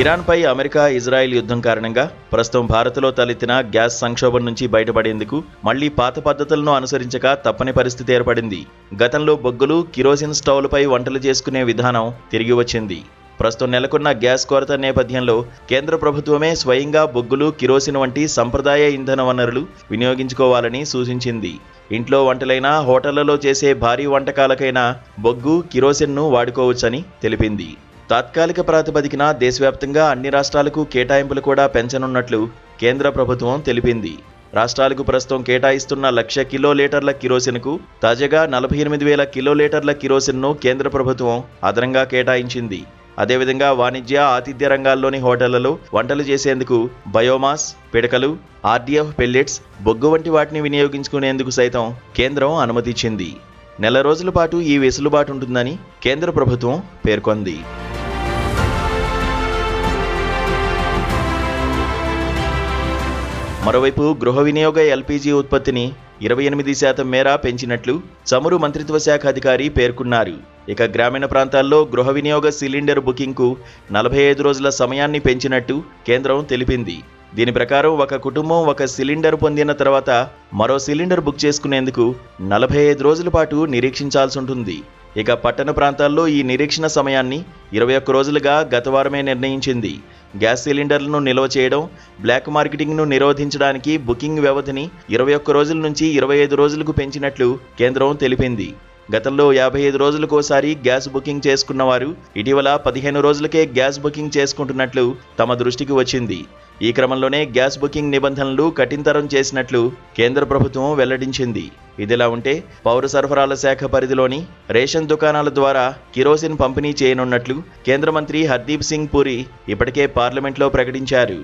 ఇరాన్పై America Israel యుద్ధం కారణంగా ప్రస్తుతం భారత్లో తలెత్తిన గ్యాస్ సంక్షోభం నుంచి బయటపడేందుకు మళ్లీ పాత పద్ధతులను అనుసరించక తప్పని పరిస్థితి ఏర్పడింది. గతంలో బొగ్గులు, కిరోసిన్ స్టవ్లపై వంటలు చేసుకునే విధానం తిరిగి వచ్చింది. ప్రస్తుతం నెలకొన్న గ్యాస్ కొరత నేపథ్యంలో కేంద్ర ప్రభుత్వమే స్వయంగా బొగ్గులు, కిరోసిన్ వంటి సంప్రదాయ ఇంధన వనరులు వినియోగించుకోవాలని సూచించింది. ఇంట్లో వంటలైనా, హోటళ్లలో చేసే భారీ వంటకాలకైనా బొగ్గు, కిరోసిన్ను వాడుకోవచ్చని తెలిపింది. తాత్కాలిక ప్రాతిపదికన దేశవ్యాప్తంగా అన్ని రాష్ట్రాలకు కేటాయింపులు కూడా పెంచనున్నట్లు కేంద్ర ప్రభుత్వం తెలిపింది. రాష్ట్రాలకు ప్రస్తుతం కేటాయిస్తున్న 1,00,000 కిలోలీటర్ల కిరోసిన్కు తాజాగా 48,000 కిలోలీటర్ల కిరోసిన్ను కేంద్ర ప్రభుత్వం అదనంగా కేటాయించింది. అదేవిధంగా వాణిజ్య, ఆతిథ్య రంగాల్లోని హోటళ్లలో వంటలు చేసేందుకు బయోమాస్, పిడకలు, ఆర్డీఎఫ్ పెల్లెట్స్, బొగ్గు వంటి వాటిని వినియోగించుకునేందుకు సైతం కేంద్రం అనుమతిచ్చింది. నెల రోజుల పాటు ఈ వెసులుబాటు ఉంటుందని కేంద్ర ప్రభుత్వం పేర్కొంది. మరోవైపు గృహ వినియోగ ఎల్పీజీ ఉత్పత్తిని 28% మేర పెంచినట్లు చమురు మంత్రిత్వ శాఖ అధికారి పేర్కొన్నారు. ఇక గ్రామీణ ప్రాంతాల్లో గృహ వినియోగ సిలిండర్ బుకింగ్కు 45 రోజుల సమయాన్ని పెంచినట్టు కేంద్రం తెలిపింది. దీని ప్రకారం ఒక కుటుంబం ఒక సిలిండర్ పొందిన తర్వాత మరో సిలిండర్ బుక్ చేసుకునేందుకు 45 రోజుల పాటు నిరీక్షించాల్సి ఉంటుంది. ఇక పట్టణ ప్రాంతాల్లో ఈ నిరీక్షణ సమయాన్ని 21 రోజులుగా గత వారమే నిర్ణయించింది. గ్యాస్ సిలిండర్లను నిల్వ చేయడం, బ్లాక్ మార్కెటింగ్ను నిరోధించడానికి బుకింగ్ వ్యవధిని 21 రోజుల నుంచి 25 రోజులకు పెంచినట్లు కేంద్రం తెలిపింది. గతంలో 55 రోజులకోసారి గ్యాస్ బుకింగ్ చేసుకున్న వారు ఇటీవల 15 రోజులకే గ్యాస్ బుకింగ్ చేసుకుంటున్నట్లు తమ దృష్టికి వచ్చింది. ఈ క్రమంలోనే గ్యాస్ బుకింగ్ నిబంధనలు కఠినతరం చేసినట్లు కేంద్ర ప్రభుత్వం వెల్లడించింది. ఇదిలా ఉంటే పౌర సరఫరాల శాఖ పరిధిలోని రేషన్ దుకాణాల ద్వారా కిరోసిన్ పంపిణీ చేయనున్నట్లు కేంద్ర మంత్రి హర్దీప్ సింగ్ పూరి ఇప్పటికే పార్లమెంట్లో ప్రకటించారు.